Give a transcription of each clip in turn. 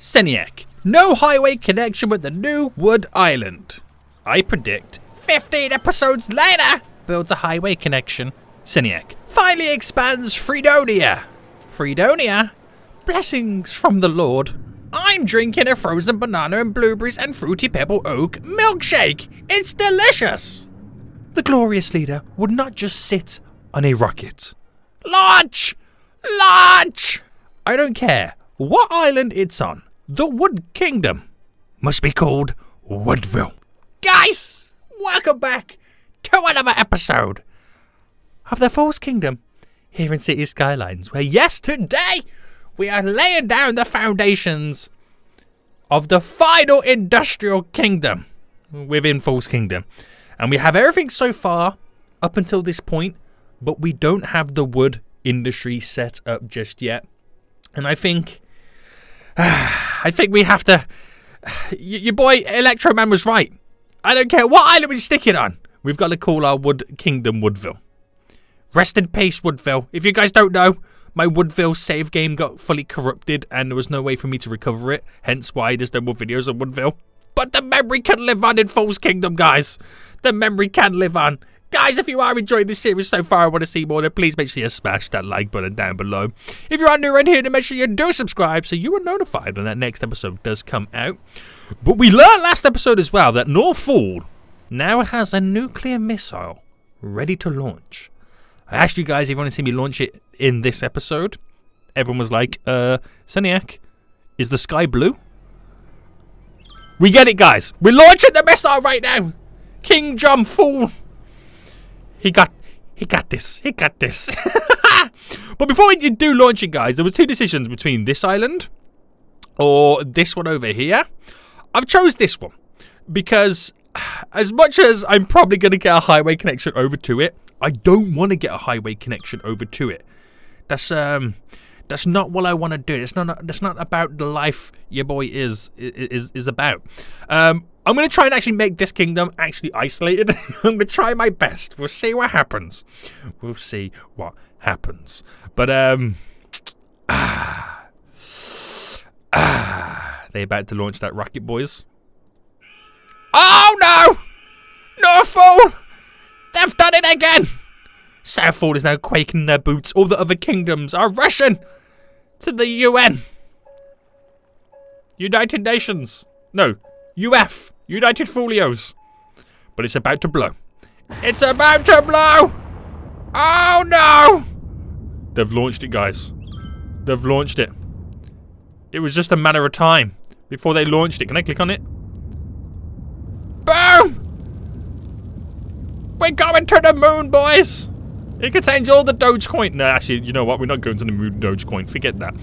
Seniac. No highway connection with the new Wood Island. I predict 15 episodes later builds a highway connection. Seniac. Finally expands Fredonia. Fredonia? Blessings from the Lord. I'm drinking a frozen banana and blueberries and fruity pebble oak milkshake. It's delicious. The glorious leader would not just sit on a rocket. Launch! Launch! I don't care what island it's on. The Wood Kingdom must be called Woodville. Guys, welcome back to another episode of the False Kingdom here in City Skylines, where yes, today we are laying down the foundations of the final industrial kingdom within False Kingdom. And we have everything so far up until this point, but we don't have the wood industry set up just yet. And I think we have to. Your boy Electro Man was right. I don't care what island we stick it on. We've got to call our Wood Kingdom Woodville. Rest in peace, Woodville. If you guys don't know, my Woodville save game got fully corrupted and there was no way for me to recover it. Hence why there's no more videos of Woodville. But the memory can live on in False Kingdom, guys. The memory can live on. Guys, if you are enjoying this series so far and want to see more, then please make sure you smash that like button down below. If you are new around here, then make sure you do subscribe so you are notified when that next episode does come out. But we learned last episode as well that Northfall now has a nuclear missile ready to launch. I asked you guys if you want to see me launch it in this episode. Everyone was like, Seniac, is the sky blue? We get it, guys. We're launching the missile right now. King John Fool. He got this. He got this. But before we do launch it, guys, there was two decisions between this island or this one over here. I've chose this one because as much as I'm probably going to get a highway connection over to it, I don't want to get a highway connection over to it. That's not what I want to do. That's not about the life your boy is about. I'm going to try and actually make this kingdom actually isolated. I'm going to try my best. We'll see what happens. We'll see what happens. But, they about to launch that rocket, boys. Oh, no! Northfall! They've done it again! Southfall is now quaking in their boots. All the other kingdoms are rushing to the UN. United Nations. No, UF. United Folios. But it's about to blow. It's about to blow! Oh no! They've launched it, guys. They've launched it. It was just a matter of time before they launched it. Can I click on it? Boom! We're going to the moon, boys! It contains all the Dogecoin. No, actually, you know what? We're not going to the moon Dogecoin. Forget that.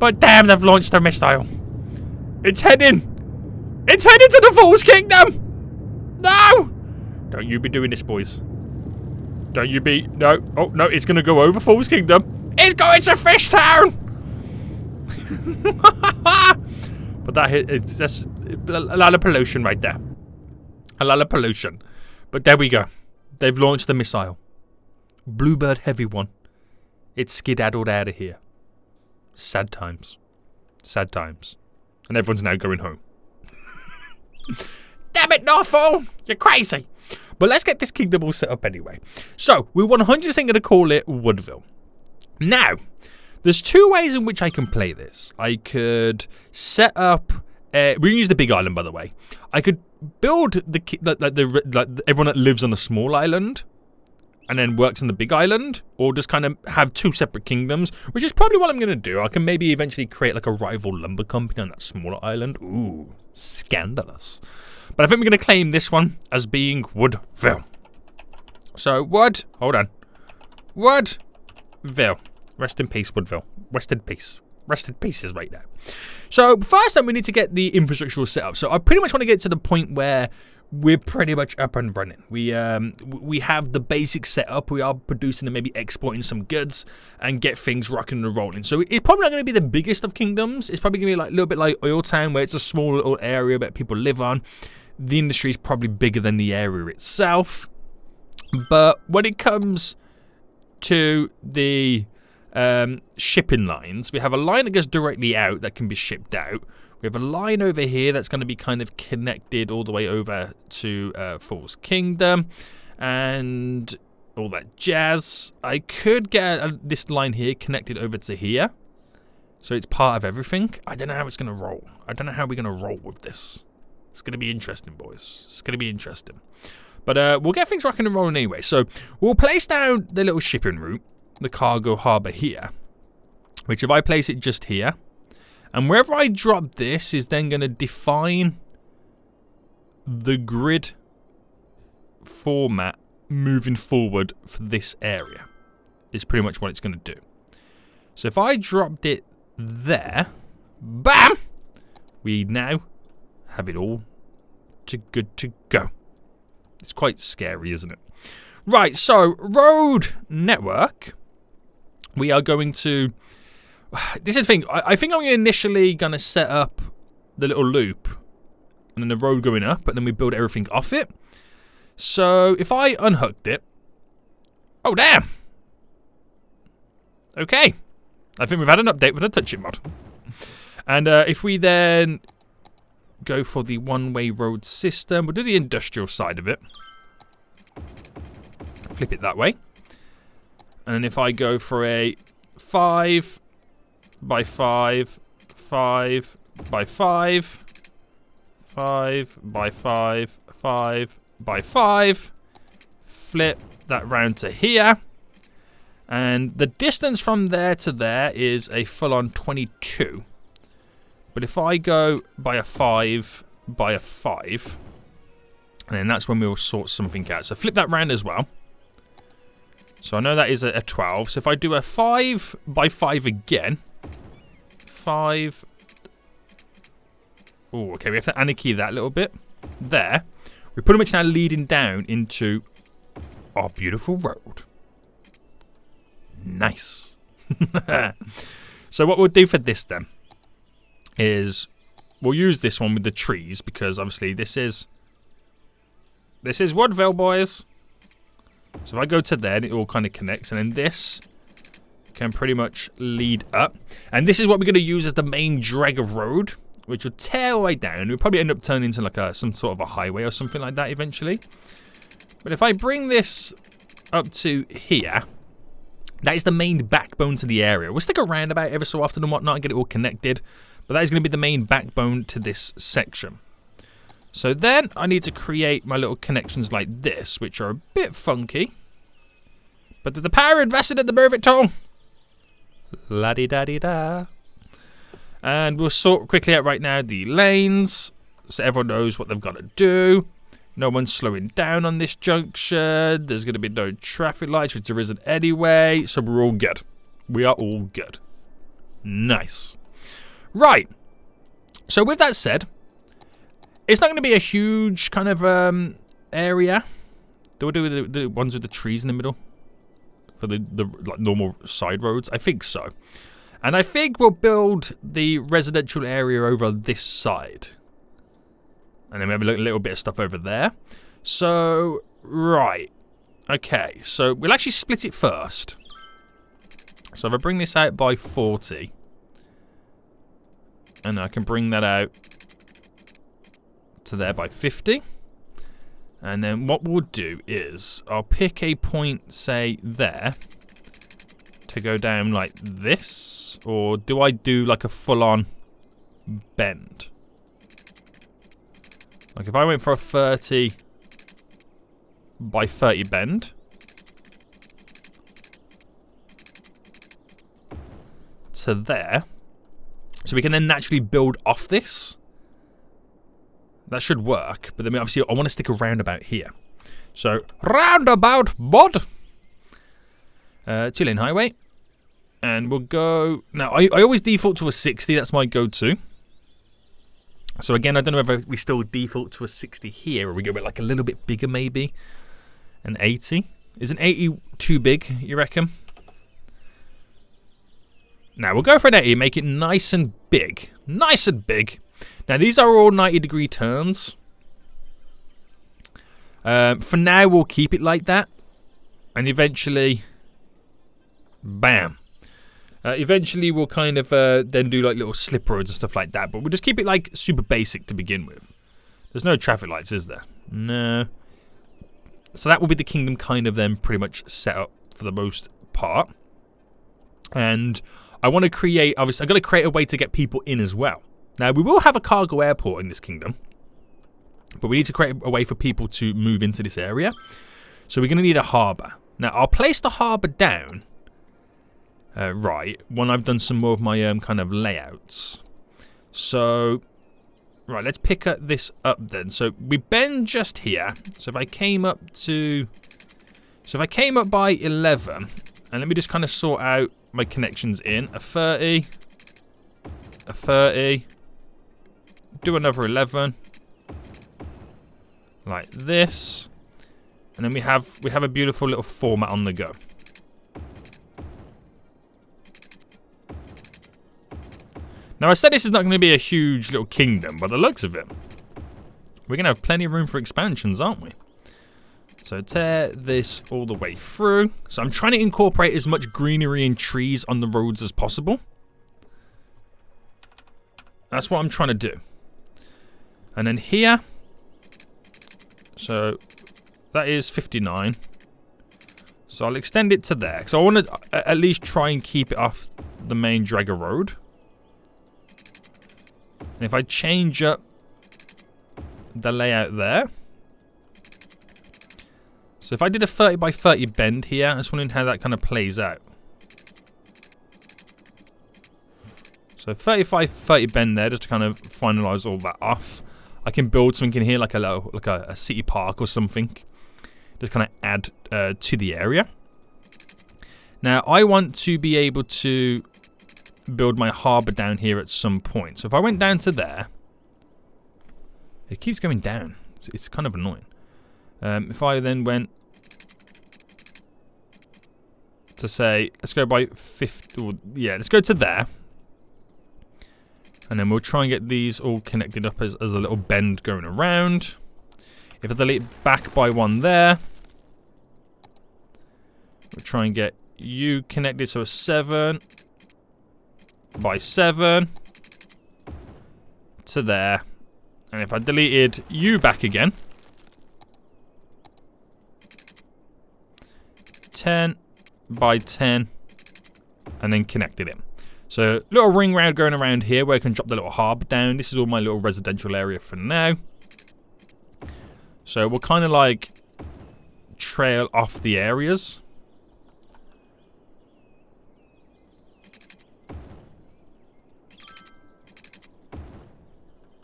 But damn, they've launched their missile. It's heading. It's heading to the False Kingdom! No! Don't you be doing this, boys. Don't you be... No. Oh, no, it's going to go over False Kingdom. It's going to Fishtown! But that's a lot of pollution right there. A lot of pollution. But there we go. They've launched the missile. Bluebird heavy one. It's skedaddled out of here. Sad times. Sad times. And everyone's now going home. Damn it, Northfall! You're crazy! But let's get this kingdom all set up anyway. So, we're 100% going to call it Woodville. Now, there's two ways in which I can play this. I could set up... we can use the big island, by the way. I could build everyone that lives on the small island and then works on the big island, or just kind of have two separate kingdoms, which is probably what I'm going to do. I can maybe eventually create like a rival lumber company on that smaller island. Ooh, scandalous. But I think we're going to claim this one as being Woodville. So, hold on. Woodville. Rest in peace, Woodville. Rest in peace. Rest in pieces right now. So, first we need to get the infrastructure all set up. So, I pretty much want to get to the point where we're pretty much up and running. We have the basic setup. We are producing and maybe exporting some goods and get things rocking and rolling. So it's probably not going to be the biggest of kingdoms. It's probably going to be like a little bit like Oil Town, where it's a small little area that people live on. The industry is probably bigger than the area itself. But when it comes to the shipping lines. We have a line that goes directly out that can be shipped out. We have a line over here that's going to be kind of connected all the way over to Falls Kingdom and all that jazz. I could get this line here connected over to here, so it's part of everything. I don't know how it's going to roll. I don't know how we're going to roll with this. It's going to be interesting, boys. It's going to be interesting. But we'll get things rocking and rolling anyway. So we'll place down the little shipping route, the cargo harbour here, which if I place it just here, and wherever I drop this is then going to define the grid format moving forward for this area. Is pretty much what it's going to do. So if I dropped it there, bam, we now have it all good to go. It's quite scary, isn't it? Right, so road network. We are going to... This is the thing. I think I'm initially going to set up the little loop and then the road going up, but then we build everything off it. So if I unhooked it... Oh, damn! Okay. I think we've had an update with the touching mod. And if we then go for the one-way road system, we'll do the industrial side of it. Flip it that way. And then if I go for a 5 by 5, 5 by 5, 5 by 5, 5 by 5, flip that round to here. And the distance from there to there is a full-on 22. But if I go by a 5 by a 5, and then that's when we'll sort something out. So flip that round as well. So I know that is a 12. So if I do a 5 by 5 again, 5. Oh, okay, we have to anarchy that a little bit. There. We're pretty much now leading down into our beautiful road. Nice. So what we'll do for this then is we'll use this one with the trees because obviously this is Woodville, boys. So if I go to there, it all kind of connects, and then this can pretty much lead up. And this is what we're going to use as the main drag of road, which will tear our way down. We'll probably end up turning into like some sort of a highway or something like that eventually. But if I bring this up to here, that is the main backbone to the area. We'll stick a roundabout every so often and whatnot and get it all connected. But that is going to be the main backbone to this section. So then I need to create my little connections like this, which are a bit funky. But the power invested in the move it tool. La-di-da-di-da. And we'll sort quickly out right now the lanes, so everyone knows what they've got to do. No one's slowing down on this junction. There's going to be no traffic lights, which there isn't anyway. So we're all good. We are all good. Nice. Right. So with that said, it's not going to be a huge kind of area. Do we do the ones with the trees in the middle? For the like normal side roads? I think so. And I think we'll build the residential area over this side. And then we have a little bit of stuff over there. So, right. Okay, so we'll actually split it first. So if I bring this out by 40. And I can bring that out to there by 50. And then what we'll do is I'll pick a point, say, there. To go down like this. Or do I do like a full-on bend? Like if I went for a 30 by 30 bend. To there. So we can then naturally build off this. That should work. But then obviously I want to stick a roundabout here. So roundabout mod. 2-lane highway. And we'll go... Now, I always default to a 60. That's my go-to. So again, I don't know if we still default to a 60 here, or we go with like a little bit bigger maybe. An 80. Is an 80 too big, you reckon? Now, we'll go for an 80, make it nice and big. Nice and big. Now, these are all 90-degree turns. For now, we'll keep it like that. And eventually... Bam. Eventually, we'll kind of then do like little slip roads and stuff like that. But we'll just keep it like super basic to begin with. There's no traffic lights, is there? No. So that will be the kingdom kind of then pretty much set up for the most part. And I want to create, obviously, I've got to create a way to get people in as well. Now, we will have a cargo airport in this kingdom. But we need to create a way for people to move into this area. So we're going to need a harbour. Now, I'll place the harbour down. Right, when I've done some more of my kind of layouts. So, right, let's pick this up then. So we bend just here. So if I came up to, by 11, and let me just kind of sort out my connections in. A 30, a 30, do another 11, like this, and then we have a beautiful little format on the go. Now, I said this is not going to be a huge little kingdom, by the looks of it. We're going to have plenty of room for expansions, aren't we? So tear this all the way through. So I'm trying to incorporate as much greenery and trees on the roads as possible. That's what I'm trying to do. And then here. So that is 59. So I'll extend it to there. So I want to at least try and keep it off the main Dragger Road. And if I change up the layout there. So if I did a 30 by 30 bend here, I'm just wondering how that kind of plays out. So 35, 30 bend there, just to kind of finalize all that off. I can build something in here like a city park or something. Just kind of add to the area. Now I want to be able to build my harbour down here at some point. So if I went down to there, it keeps going down. It's kind of annoying. If I then went to say, let's go by 50, or, yeah, let's go to there. And then we'll try and get these all connected up as a little bend going around. If I delete back by 1 there, we'll try and get you connected, so a 7 by 7 to there. And if I deleted you back again, 10 by 10, and then connected it. So little ring road going around here where I can drop the little harbour down. This is all my little residential area for now. So we'll kind of like trail off the areas.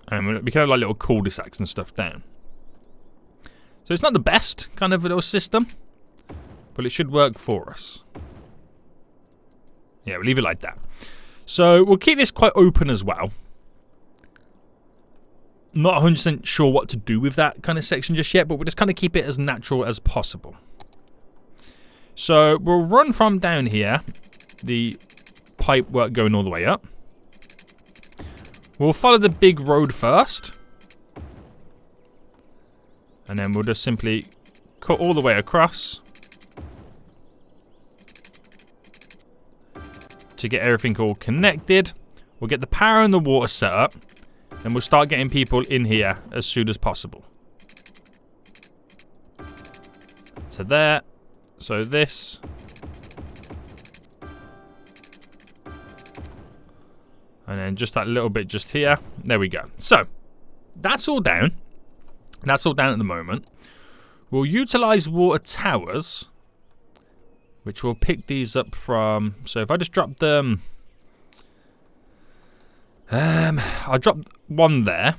And we can have like little cul-de-sacs and stuff down. So it's not the best kind of little system, but it should work for us. Yeah, we'll leave it like that. So we'll keep this quite open as well. Not 100% sure what to do with that kind of section just yet, but we'll just kind of keep it as natural as possible. So we'll run from down here, the pipe work going all the way up. We'll follow the big road first. And then we'll just simply cut all the way across to get everything all connected. We'll get the power and the water set up, and we'll start getting people in here as soon as possible. So there. So this. And then just that little bit just here. There we go. So, that's all down. That's all down at the moment. We'll utilize water towers, which will pick these up from... So if I just drop them... I'll drop one there.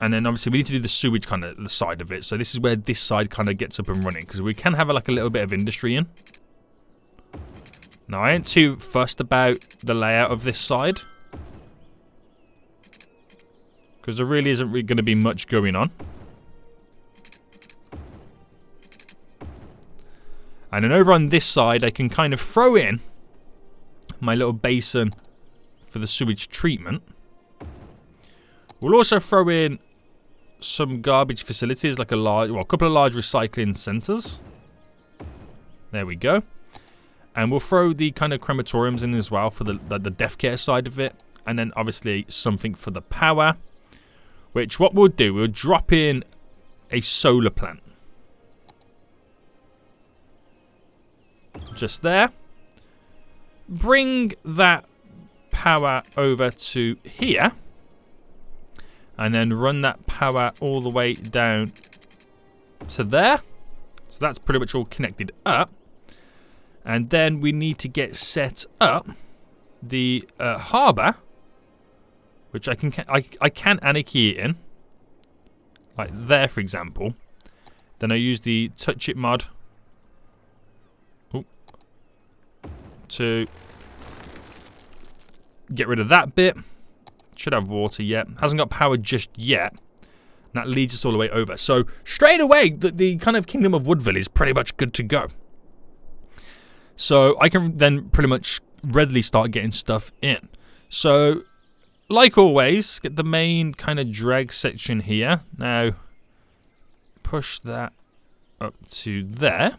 And then obviously we need to do the sewage kind of the side of it. So this is where this side kind of gets up and running, because we can have like a little bit of industry in. Now, I ain't too fussed about the layout of this side, because there really isn't going to be much going on. And then over on this side, I can kind of throw in my little basin for the sewage treatment. We'll also throw in some garbage facilities, like a couple of large recycling centres. There we go. And we'll throw the kind of crematoriums in as well for the death care side of it. And then obviously something for the power. Which what we'll do, we'll drop in a solar plant. Just there. Bring that power over to here. And then run that power all the way down to there. So that's pretty much all connected up. And then we need to get set up the harbour, which I can anarchy it in, like there, for example. Then I use the touch it mod to get rid of that bit. Should have water yet. Hasn't got power just yet. And that leads us all the way over. So straight away, the kind of Kingdom of Woodville is pretty much good to go. So I can then pretty much readily start getting stuff in. So, like always, get the main kind of drag section here. Now, push that up to there.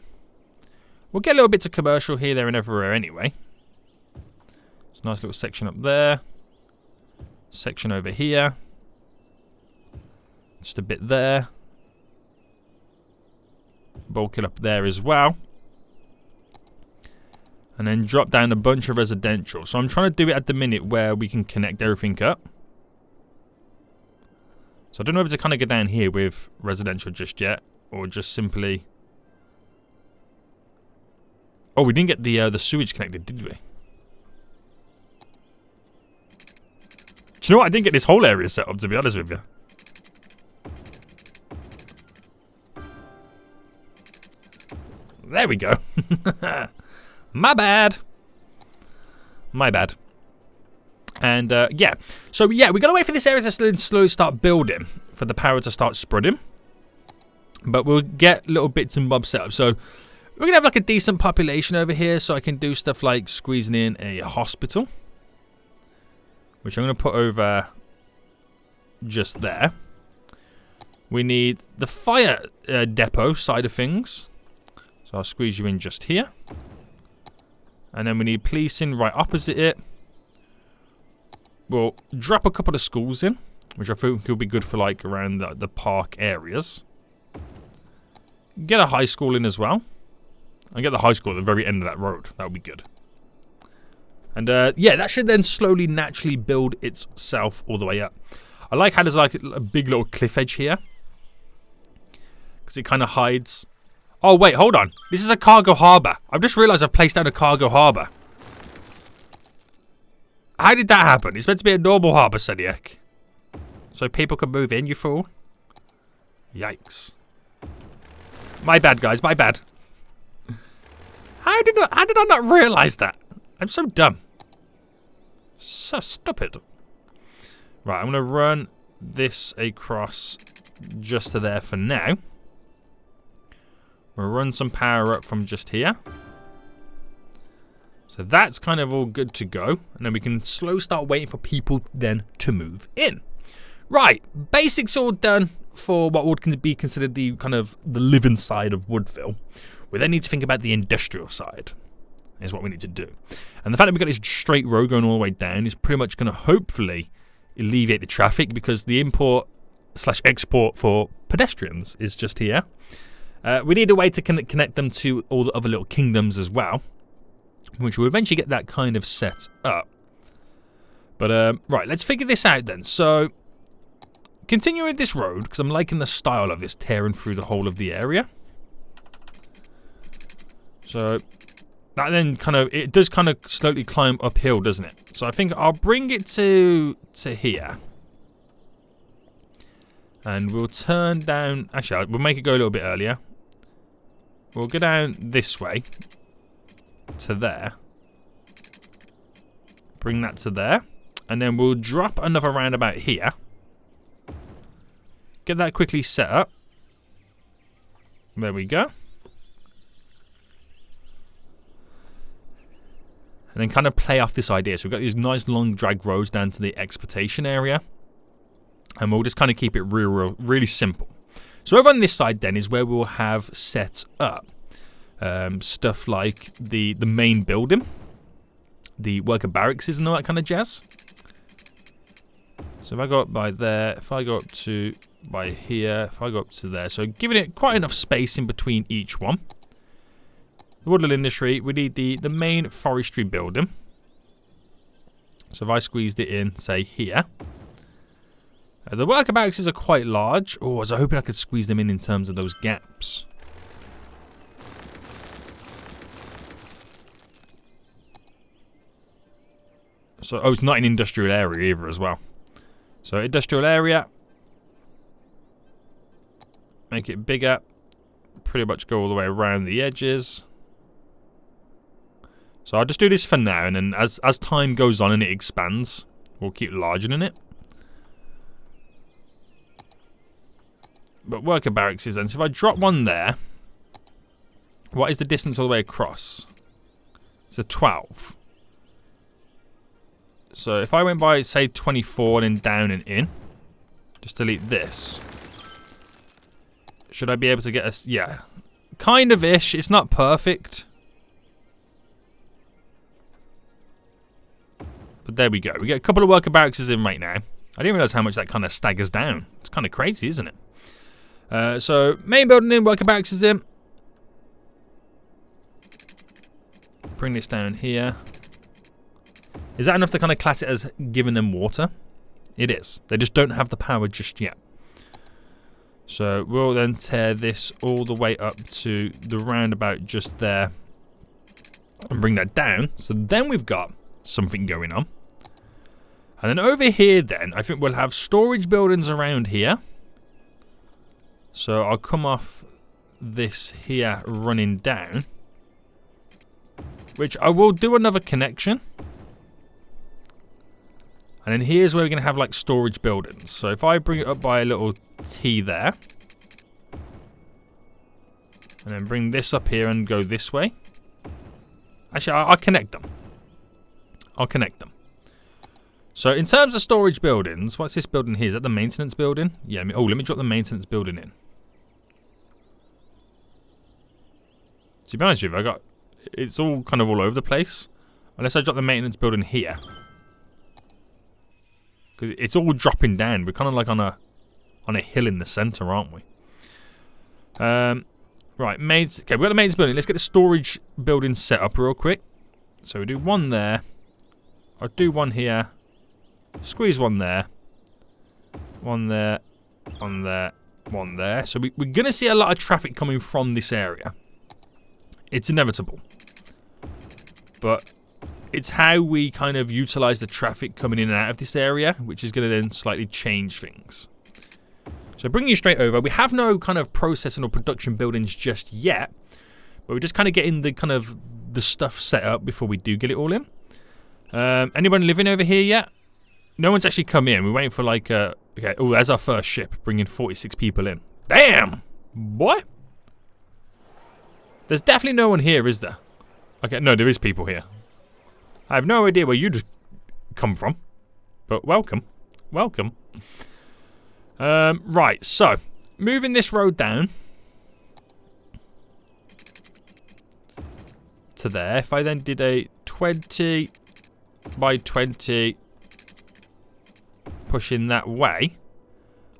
We'll get little bits of commercial here, there, and everywhere anyway. It's a nice little section up there. Section over here. Just a bit there. Bulk it up there as well. And then drop down a bunch of residential. So I'm trying to do it at the minute where we can connect everything up. So I don't know if to kind of go down here with residential just yet. Or just simply... Oh, we didn't get the sewage connected, did we? Do you know what? I didn't get this whole area set up, to be honest with you. There we go. My bad. My bad. And, yeah. So, yeah, we're going to wait for this area to slowly start building for the power to start spreading. But we'll get little bits and bobs set up. So, we're going to have, like, a decent population over here. So, I can do stuff like squeezing in a hospital. Which I'm going to put over just there. We need the fire depot side of things. So, I'll squeeze you in just here. And then we need policing right opposite it. We'll drop a couple of schools in, which I think will be good for like around the park areas. Get a high school in as well. And get the high school at the very end of that road. That would be good. And yeah, that should then slowly, naturally build itself all the way up. I like how there's like a big little cliff edge here. Because it kind of hides... Oh, wait, hold on. This is a cargo harbour. I've just realised I've placed down a cargo harbour. How did that happen? It's meant to be a normal harbour, Seniac. So people can move in, you fool. Yikes. My bad, guys. My bad. How did I not realise that? I'm so dumb. So stupid. Right, I'm going to run this across just to there for now. We'll run some power up from just here. So that's kind of all good to go. And then we can slowly start waiting for people then to move in. Right, basics all done for what would be considered the kind of the living side of Woodville. We then need to think about the industrial side. Is what we need to do. And the fact that we've got this straight road going all the way down is pretty much going to hopefully alleviate the traffic because the import/export for pedestrians is just here. We need a way to connect them to all the other little kingdoms as well, which will eventually get that kind of set up. But, right, let's figure this out then. So, continuing this road, because I'm liking the style of this tearing through the whole of the area. So, that then kind of, it does kind of slowly climb uphill, doesn't it? So, I think I'll bring it to here. And we'll turn down, actually, we'll make it go a little bit earlier. We'll go down this way to there. Bring that to there. And then we'll drop another roundabout here. Get that quickly set up. There we go. And then kind of play off this idea. So we've got these nice long drag roads down to the exportation area. And we'll just kind of keep it really simple. So over on this side then is where we'll have set up stuff like the main building, the worker barracks and all that kind of jazz. So if I go up by there, if I go up to by here, if I go up to there, so giving it quite enough space in between each one. The Woodville industry, we need the main forestry building. So if I squeezed it in, say here. The worker barracks are quite large. Oh, I was hoping I could squeeze them in terms of those gaps. So, oh, it's not an industrial area either as well. So, industrial area. Make it bigger. Pretty much go all the way around the edges. So, I'll just do this for now. And then as time goes on and it expands, we'll keep largening it. But worker barracks is then. So, if I drop one there, what is the distance all the way across? It's a 12. So if I went by, say, 24 and then down and in, just delete this. Should I be able to get a... Yeah, kind of ish. It's not perfect. But there we go. We get a couple of worker barracks in right now. I didn't realize how much that kind of staggers down. It's kind of crazy, isn't it? So main building in, worker barracks is in. Bring this down here. Is that enough to kind of class it as giving them water? It is. They just don't have the power just yet. So we'll then tear this all the way up to the roundabout just there and bring that down. So then we've got something going on. And then over here then, I think we'll have storage buildings around here. So I'll come off this here running down. Which I will do another connection. And then here's where we're going to have like storage buildings. So if I bring it up by a little T there. And then bring this up here and go this way. Actually, I'll connect them. I'll connect them. So in terms of storage buildings, what's this building here? Is that the maintenance building? Yeah, let me drop the maintenance building in. To be honest with you, it's all kind of all over the place. Unless I drop the maintenance building here. Because it's all dropping down. We're kind of like on a hill in the centre, aren't we? Right, okay, we've got the maintenance building. Let's get the storage building set up real quick. So we do one there. I'll do one here. Squeeze one there. One there. One there. One there. So we're going to see a lot of traffic coming from this area. It's inevitable. But it's how we kind of utilize the traffic coming in and out of this area, which is going to then slightly change things. So bringing you straight over, we have no kind of processing or production buildings just yet, but we're just kind of getting the stuff set up before we do get it all in. Anyone living over here yet? No one's actually come in. We're waiting for like okay. Oh, there's our first ship, bringing 46 people in. Damn, what? There's definitely no one here, is there? Okay, no, there is people here. I have no idea where you'd come from, but welcome. Welcome. Right, so, moving this road down to there. If I then did a 20 by 20 pushing that way,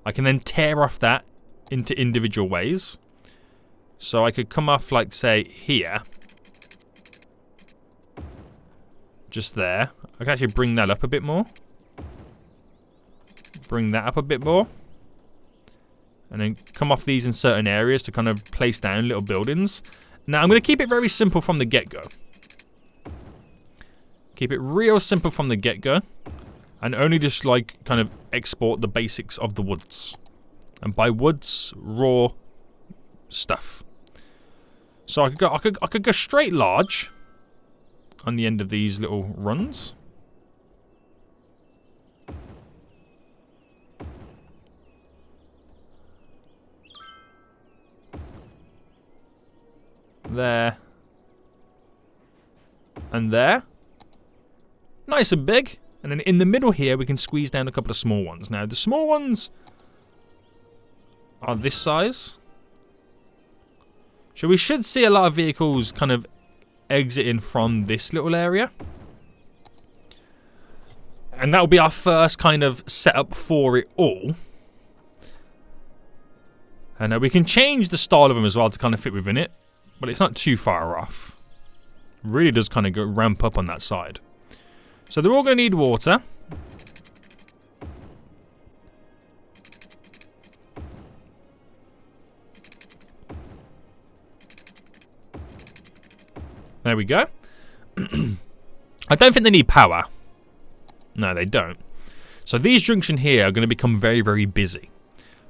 I can then tear off that into individual ways. So I could come off, like, say, here. Just there. I can actually bring that up a bit more. Bring that up a bit more. And then come off these in certain areas to kind of place down little buildings. Now, I'm going to keep it very simple from the get-go. Keep it real simple from the get-go. And only just, like, kind of export the basics of the woods. And by woods, raw stuff. So I could go straight large on the end of these little runs. There. And there. Nice and big. And then in the middle here, we can squeeze down a couple of small ones. Now, the small ones are this size. So we should see a lot of vehicles kind of exiting from this little area. And that will be our first kind of setup for it all. And we can change the style of them as well to kind of fit within it. But it's not too far off. Really does kind of go ramp up on that side. So they're all going to need water. There we go. I don't think they need power. No, they don't. So these junctions here are going to become very, very busy.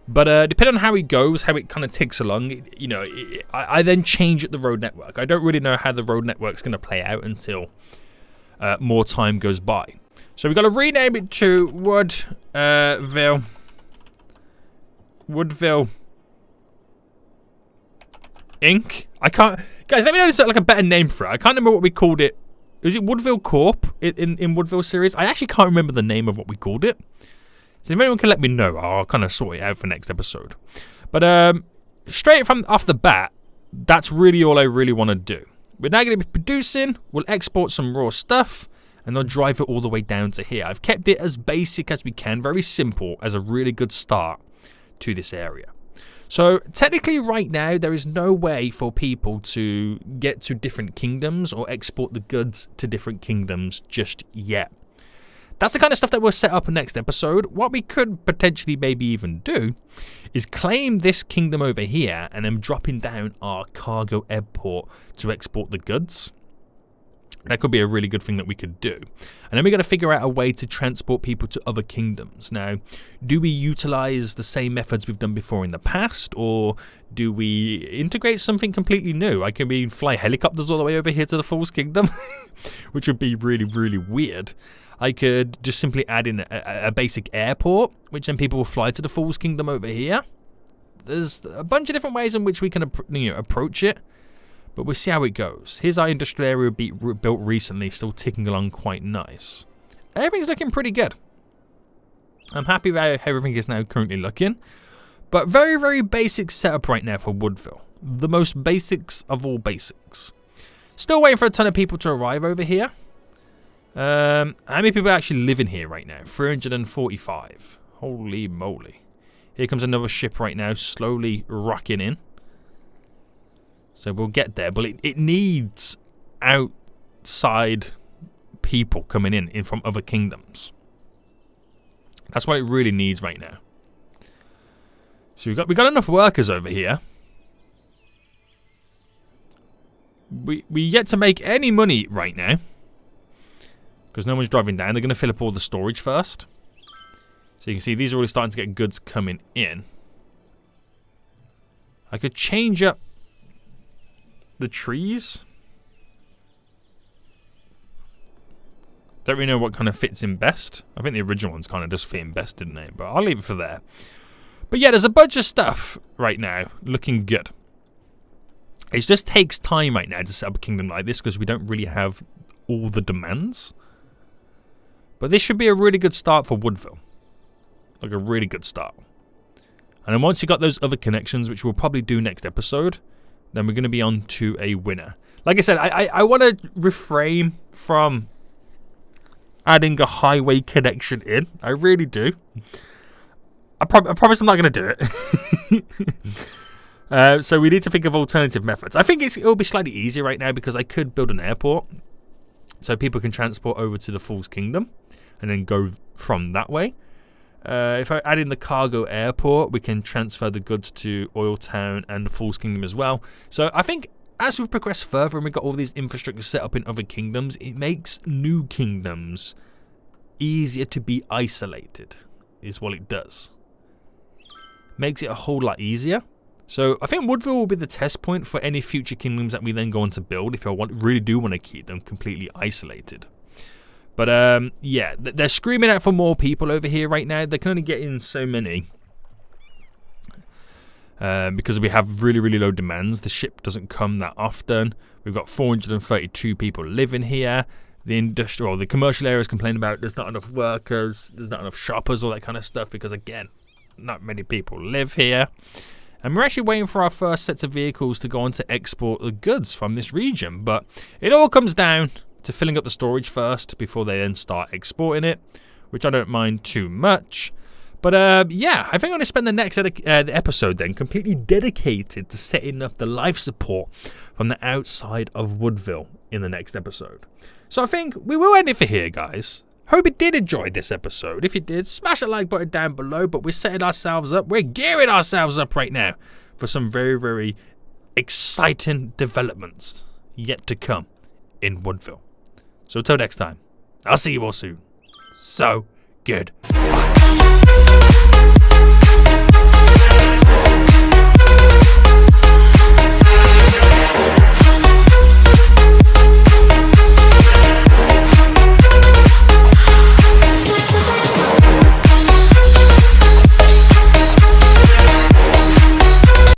But depending on how it goes, how it kind of ticks along, you know, I then change the road network. I don't really know how the road network's going to play out until more time goes by. So we've got to rename it to Woodville. Woodville Inc. I can't... Guys, let me know like a better name for it. I can't remember what we called it. Was it Woodville Corp in Woodville series? I actually can't remember the name of what we called it. So if anyone can let me know, I'll kind of sort it out for next episode. But straight from off the bat, that's really all I really want to do. We're now going to be producing. We'll export some raw stuff. And then drive it all the way down to here. I've kept it as basic as we can. Very simple as a really good start to this area. So technically right now, there is no way for people to get to different kingdoms or export the goods to different kingdoms just yet. That's the kind of stuff that we'll set up in next episode. What we could potentially maybe even do is claim this kingdom over here and then dropping down our cargo airport to export the goods. That could be a really good thing that we could do. And then we got to figure out a way to transport people to other kingdoms. Now, do we utilize the same methods we've done before in the past, or do we integrate something completely new? I can fly helicopters all the way over here to the Fool's Kingdom, which would be really, really weird. I could just simply add in a basic airport, which then people will fly to the Fool's Kingdom over here. There's a bunch of different ways in which we can approach it. But we'll see how it goes. Here's our industrial area built recently, still ticking along quite nice. Everything's looking pretty good. I'm happy with how everything is now currently looking. But very, very basic setup right now for Woodville. The most basics of all basics. Still waiting for a ton of people to arrive over here. How many people actually live in here right now? 345. Holy moly. Here comes another ship right now, slowly rocking in. So we'll get there, but it needs outside people coming in from other kingdoms. That's what it really needs right now. So we got enough workers over here. We yet to make any money right now because no one's driving down. They're going to fill up all the storage first. So you can see these are already starting to get goods coming in. I could change up the trees. Don't really know what kind of fits in best. I think the original ones kind of just fit in best, didn't they? But I'll leave it for there. But yeah, there's a bunch of stuff right now looking good. It just takes time right now to set up a kingdom like this because we don't really have all the demands. But this should be a really good start for Woodville. Like a really good start. And then once you got those other connections, which we'll probably do next episode, then we're going to be on to a winner. Like I said, I want to refrain from adding a highway connection in. I really do. I promise I'm not going to do it. So we need to think of alternative methods. I think it'll be slightly easier right now because I could build an airport so people can transport over to the Fool's Kingdom and then go from that way. If I add in the cargo airport, we can transfer the goods to Oil Town and the Fool's Kingdom as well. So I think as we progress further and we've got all these infrastructure set up in other kingdoms, it makes new kingdoms easier to be isolated, is what it does. Makes it a whole lot easier. So I think Woodville will be the test point for any future kingdoms that we then go on to build if I really do want to keep them completely isolated. But yeah, they're screaming out for more people over here right now. They can only get in so many because we have really, really low demands. The ship doesn't come that often. We've got 432 people living here. The commercial areas complain about there's not enough workers, there's not enough shoppers, all that kind of stuff because, again, not many people live here. And we're actually waiting for our first sets of vehicles to go on to export the goods from this region. But it all comes down to filling up the storage first before they then start exporting it, which I don't mind too much. But yeah, I think I'm going to spend the next episode then completely dedicated to setting up the life support from the outside of Woodville in the next episode. So I think we will end it for here, guys. Hope you did enjoy this episode. If you did, smash the like button down below. But we're setting ourselves up, we're gearing ourselves up right now for some very, very exciting developments yet to come in Woodville. So until next time, I'll see you all soon. So good. Bye.